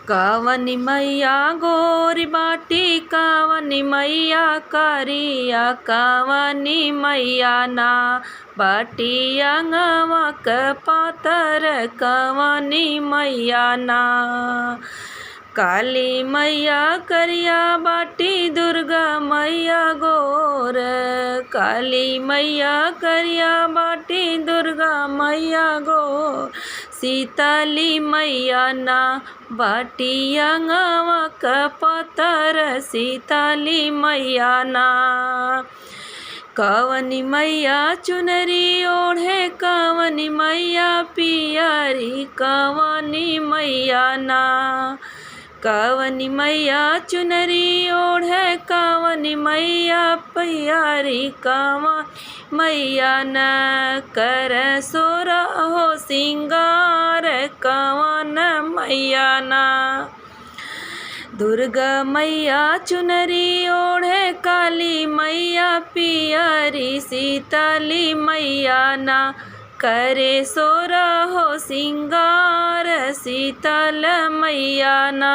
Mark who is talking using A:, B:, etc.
A: कावनी मैया गोरी बाटी कावनी मैया करिया कावनी मैया ना बाटी अंगवा क पातर कावनी मैया ना। काली मैया करिया बाटी दुर्गा मैया गोर काली मैया करिया बाटी दुर्गा मैया गोर सीतली मैया ना बाटी अंगवा क पतर सीतली मैया ना। कावनी मैया चुनरी ओढ़े कावनी मैया पियरी कावनी मैया ना। कावनी मैया चुनरी ओढ़े कावनी मैया पियरी कावनी मैया न कर सोरा हो सिंगार कावन मैया ना। दुर्गा मैया चुनरी ओढ़े काली मैया पियरी सीतली मैया ना करे सोरा हो सिंगार सीतल मैया ना।